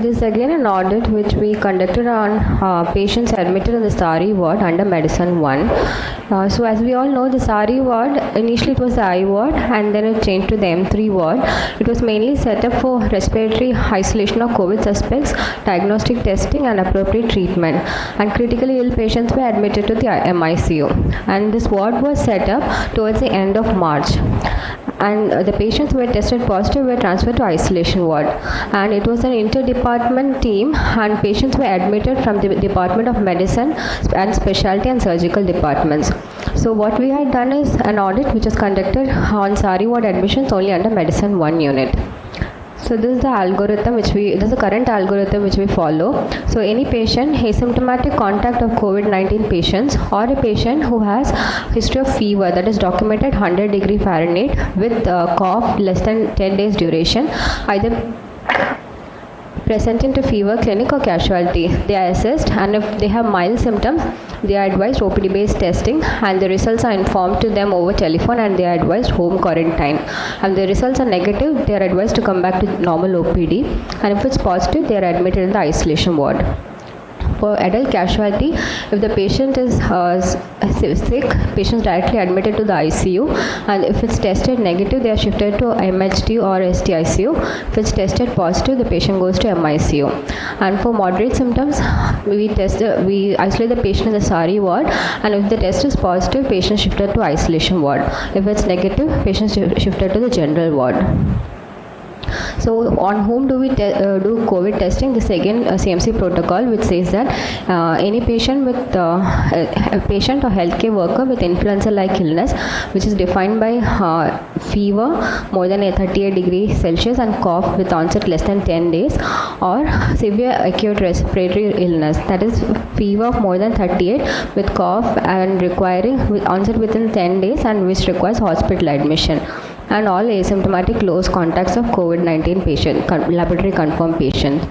This is again an audit which we conducted on patients admitted in the SARI ward under Medicine 1. So as we all know, the SARI ward, initially it was the I ward and then it changed to the M3 ward. It was mainly set up for respiratory isolation of COVID suspects, diagnostic testing and appropriate treatment. And critically ill patients were admitted to the MICU. And this ward was set up towards the end of March. And the patients who were tested positive were transferred to isolation ward. And it was an interdepartment team, and patients were admitted from the Department of Medicine and Specialty and Surgical departments. So what we had done is an audit which was conducted on SARI ward admissions only under Medicine 1 unit. So this is the algorithm this is the current algorithm which we follow. So any patient, asymptomatic contact of COVID-19 patients, or a patient who has history of fever that is documented 100 degree Fahrenheit with cough less than 10 days duration, either present into fever clinic or casualty. They are assessed, and if they have mild symptoms, they are advised OPD based testing, and the results are informed to them over telephone, and they are advised home quarantine. And the results are negative, they are advised to come back to normal OPD, and if it's positive, they are admitted in the isolation ward. For adult casualty, if the patient is sick, patient is directly admitted to the ICU, and if it's tested negative, they are shifted to MHD or STICU. If it's tested positive, the patient goes to MICU. And for moderate symptoms, we isolate the patient in the SARI ward, and if the test is positive, patient is shifted to isolation ward. If it's negative, patient is shifted to the general ward. So on whom do we do COVID testing? This again a CMC protocol which says that any patient with a patient or healthcare worker with influenza-like illness, which is defined by fever more than 38 degrees Celsius and cough with onset less than 10 days, or severe acute respiratory illness, that is fever of more than 38 with cough and requiring with onset within 10 days and which requires hospital admission, and all asymptomatic close contacts of COVID-19 patient, laboratory confirmed patient.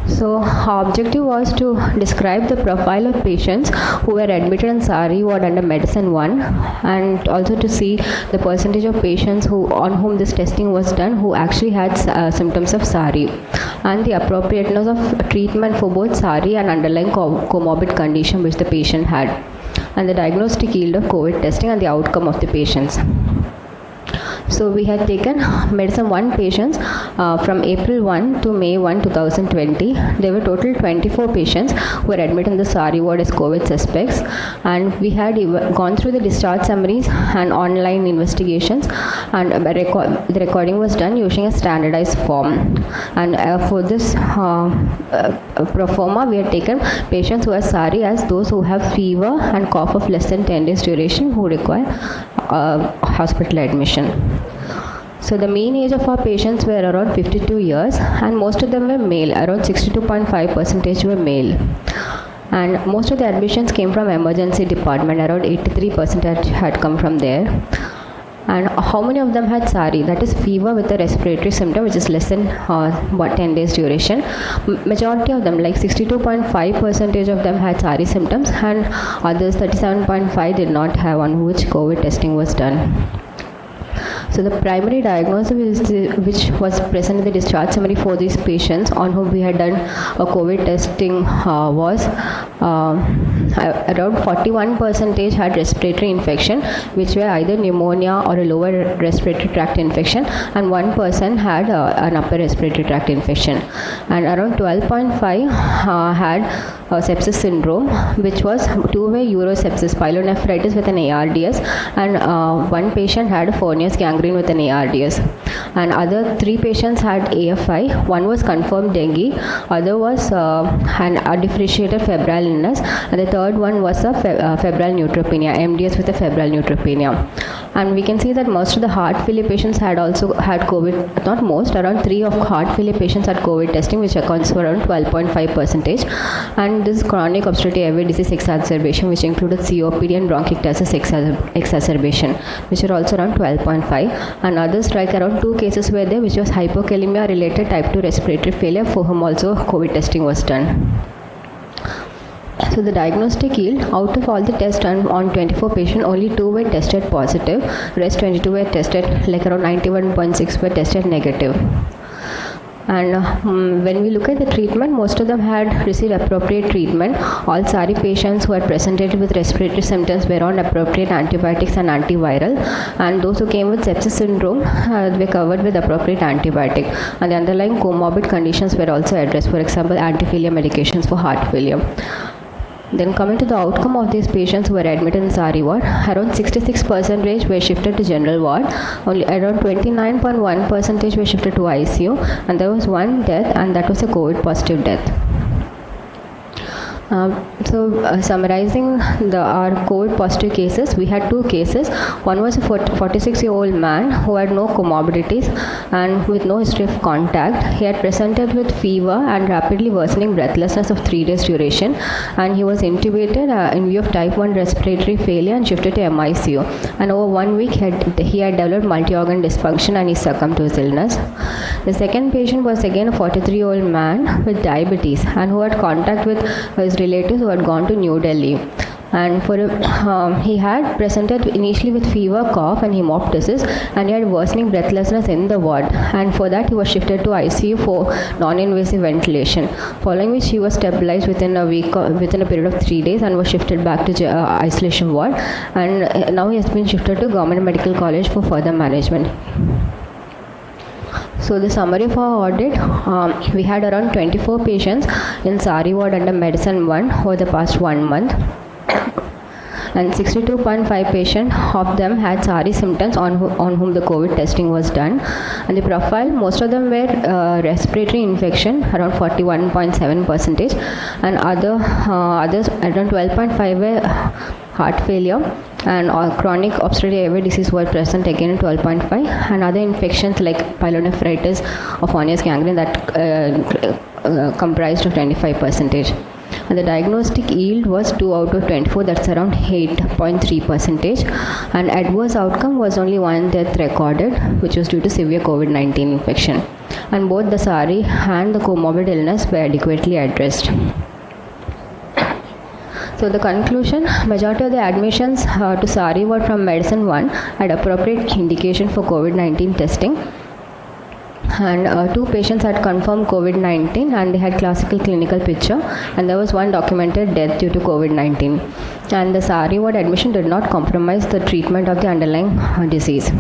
So our objective was to describe the profile of patients who were admitted in SARI ward under Medicine 1, and also to see the percentage of patients on whom this testing was done who actually had symptoms of SARI, and the appropriateness of treatment for both SARI and underlying comorbid condition which the patient had, and the diagnostic yield of COVID testing and the outcome of the patients. So we had taken Medicine 1 patients from April 1 to May 1, 2020. There were total 24 patients who were admitted in the SARI ward as COVID suspects, and we had gone through the discharge summaries and online investigations, and the recording was done using a standardized form. And for this pro forma, we had taken patients who have SARI as those who have fever and cough of less than 10 days duration who require hospital admission. So the mean age of our patients were around 52 years, and most of them were male. Around 62.5% were male. And most of the admissions came from emergency department. Around 83% had come from there. And how many of them had SARI? That is fever with a respiratory symptom which is less than 10 days duration. Majority of them, like 62.5% of them had SARI symptoms, and others 37.5% did not have, on which COVID testing was done. So the primary diagnosis which was present in the discharge summary for these patients on whom we had done a COVID testing was around 41% had respiratory infection, which were either pneumonia or a lower respiratory tract infection, and 1% had an upper respiratory tract infection, and around 12.5% had sepsis syndrome, which was 2 were urosepsis, pyelonephritis with an ARDS, and 1 patient had Fournier's gangrene with an ARDS, and other 3 patients had AFI. 1 was confirmed dengue, other was an undifferentiated febrile illness, and the third one was a febrile neutropenia, MDS with a febrile neutropenia. And we can see that most of the heart failure patients had also had COVID, not most, around 3 of heart failure patients had COVID testing, which accounts for around 12.5%. And this chronic obstructive airway disease exacerbation, which included COPD and bronchiectasis exacerbation, which are also around 12.5. And others, like around 2 cases were there, which was hypokalemia related type 2 respiratory failure, for whom also COVID testing was done. So the diagnostic yield, out of all the tests done on 24 patients, only 2 were tested positive, rest 22 were tested, like around 91.6 were tested negative. And when we look at the treatment, most of them had received appropriate treatment. All SARI patients who had presented with respiratory symptoms were on appropriate antibiotics and antiviral, and those who came with sepsis syndrome were covered with appropriate antibiotic, and the underlying comorbid conditions were also addressed, for example anti-failure medications for heart failure. Then coming to the outcome of these patients who were admitted in SARI ward, around 66% were shifted to general ward, only around 29.1% were shifted to ICU, and there was one death, and that was a COVID positive death. Summarizing our COVID positive cases, we had two cases. One was a 46-year-old man who had no comorbidities and with no history of contact. He had presented with fever and rapidly worsening breathlessness of 3 days duration, and he was intubated in view of type 1 respiratory failure and shifted to MICU. And over 1 week, he had developed multi-organ dysfunction and he succumbed to his illness. The second patient was again a 43-year-old man with diabetes and who had contact with his relatives who had gone to New Delhi. And he had presented initially with fever, cough and hemoptysis, and he had worsening breathlessness in the ward, and for that he was shifted to ICU for non-invasive ventilation, following which he was stabilized within a period of 3 days and was shifted back to isolation ward, and now he has been shifted to Government Medical College for further management. So the summary of our audit, we had around 24 patients in SARI ward under Medicine 1 over the past 1 month, and 62.5 patients of them had SARI symptoms on whom the COVID testing was done. And the profile, most of them were respiratory infection, around 41.7%, and others around 12.5 were heart failure, and chronic obstructive airway disease were present again in 12.5, and other infections like pyelonephritis or Fournier's gangrene that comprised of 25%. And the diagnostic yield was 2 out of 24, that's around 8.3%, and adverse outcome was only 1 death recorded, which was due to severe COVID-19 infection, and both the SARI and the comorbid illness were adequately addressed. So the conclusion, majority of the admissions to SARI ward from Medicine 1 had appropriate indication for COVID-19 testing, and 2 patients had confirmed COVID-19 and they had classical clinical picture, and there was 1 documented death due to COVID-19. And the SARI ward admission did not compromise the treatment of the underlying disease.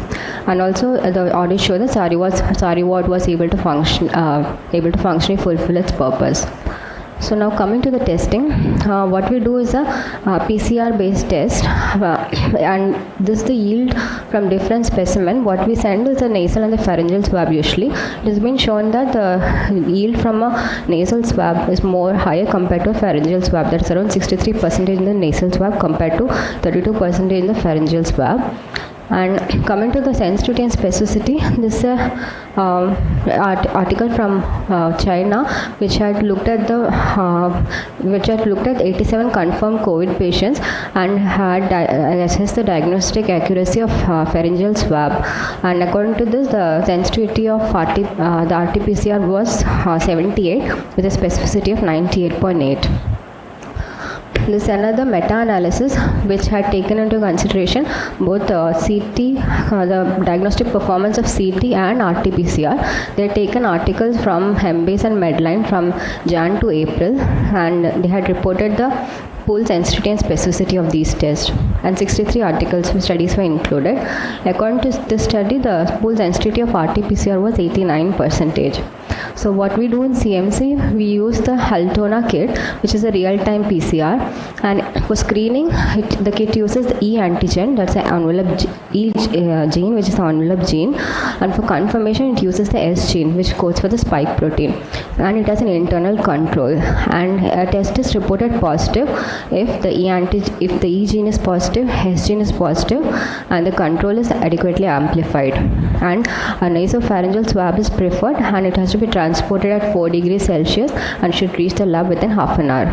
And also the audit showed that SARI ward was able to functionally fulfill its purpose. So now coming to the testing, what we do is a PCR based test, and this is the yield from different specimen. What we send is a nasal and the pharyngeal swab usually. It has been shown that the yield from a nasal swab is more higher compared to a pharyngeal swab. That's around 63% in the nasal swab compared to 32% in the pharyngeal swab. And coming to the sensitivity and specificity, this is a article from China which had looked at 87 confirmed COVID patients and had assessed the diagnostic accuracy of pharyngeal swab. And according to this, the sensitivity of the RT-PCR was 78 with a specificity of 98.8. This is another meta-analysis which had taken into consideration both CT, the diagnostic performance of CT and RT-PCR. They had taken articles from Embase and Medline from Jan to April, and they had reported the pool sensitivity and specificity of these tests, and 63 articles studies were included. According to this study, the pool sensitivity of RT-PCR was 89%. So what we do in CMC, we use the Altona kit, which is a real-time PCR, and for screening, the kit uses the E antigen, that's an envelope gene, which is an envelope gene, and for confirmation, it uses the S gene, which codes for the spike protein, and it has an internal control. And a test is reported positive if the E gene is positive, S gene is positive, and the control is adequately amplified. And a nasopharyngeal swab is preferred, and it has to be transported at 4 degrees Celsius and should reach the lab within half an hour.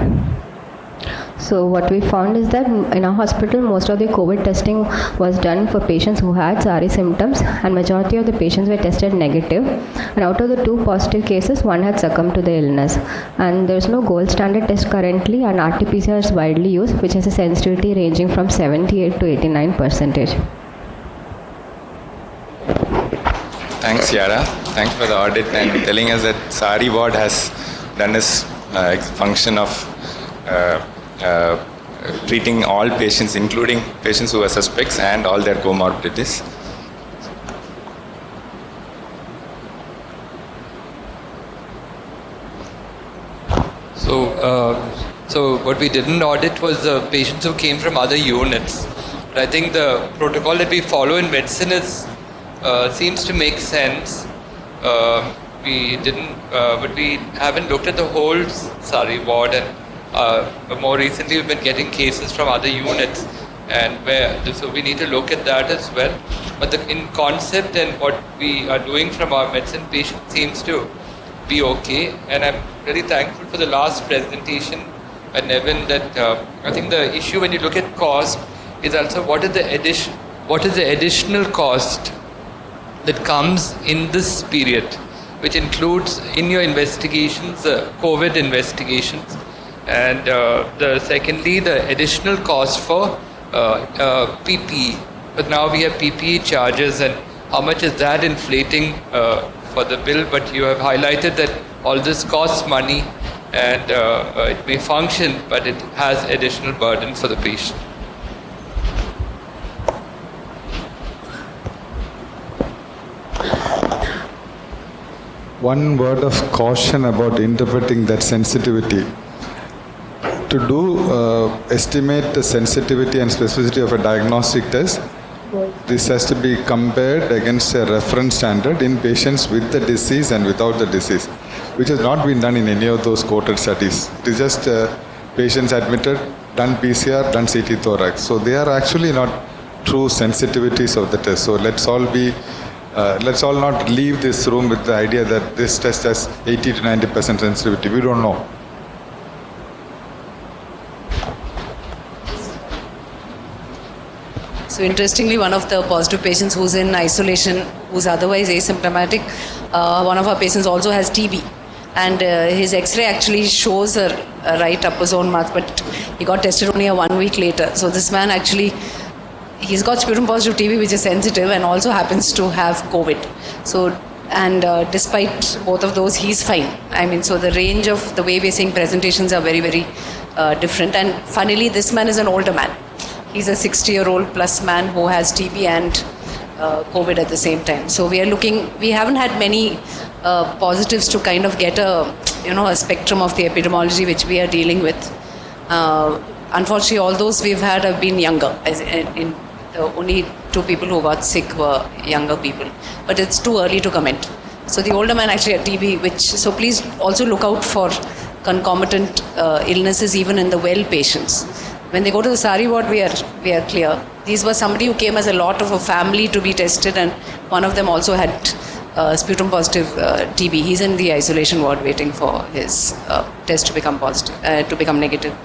So what we found is that in our hospital, most of the COVID testing was done for patients who had SARI symptoms, and majority of the patients were tested negative. And out of the 2 positive cases, 1 had succumbed to the illness. And there is no gold standard test currently, and RT-PCR is widely used, which has a sensitivity ranging from 78 to 89%. Thanks, Yara. Thanks for the audit and telling us that Sari ward has done its function of treating all patients, including patients who are suspects and all their comorbidities. So what we didn't audit was the patients who came from other units. But I think the protocol that we follow in medicine is seems to make sense. We didn't, but we haven't looked at the whole Sari ward, and more recently we've been getting cases from other units, and so we need to look at that as well. But in concept and what we are doing from our medicine patients seems to be okay, and I'm really thankful for the last presentation by Nevin that I think the issue when you look at cost is also what is the additional cost that comes in this period, which includes in your investigations, COVID investigations, and secondly the additional cost for PPE. But now we have PPE charges, and how much is that inflating for the bill? But you have highlighted that all this costs money, and it may function, but it has additional burden for the patient. One word of caution about interpreting that sensitivity. To estimate the sensitivity and specificity of a diagnostic test, this has to be compared against a reference standard in patients with the disease and without the disease, which has not been done in any of those quoted studies. It is just patients admitted, done PCR, done CT thorax. So they are actually not true sensitivities of the test. So let's all not leave this room with the idea that this test has 80 to 90% sensitivity. We don't know. So interestingly, one of the positive patients who's in isolation, who's otherwise asymptomatic, one of our patients also has TB. And his X-ray actually shows a right upper zone mass, but he got tested only 1 week later. So this man actually, he's got sputum positive TB, which is sensitive, and also happens to have COVID. So, and despite both of those, he's fine. I mean, so the range of the way we're seeing presentations are very, very different. And funnily, this man is an older man. He's a 60-year-old plus man who has TB and COVID at the same time. So we haven't had many positives to kind of get a spectrum of the epidemiology which we are dealing with. Unfortunately, all those we've had have been younger. The only 2 people who got sick were younger people. But it's too early to comment. So the older man actually had TB, so please also look out for concomitant illnesses even in the well patients. When they go to the Sari ward, we are clear. These were somebody who came as a lot of a family to be tested, and one of them also had sputum positive TB. He's in the isolation ward waiting for his test to become positive, to become negative.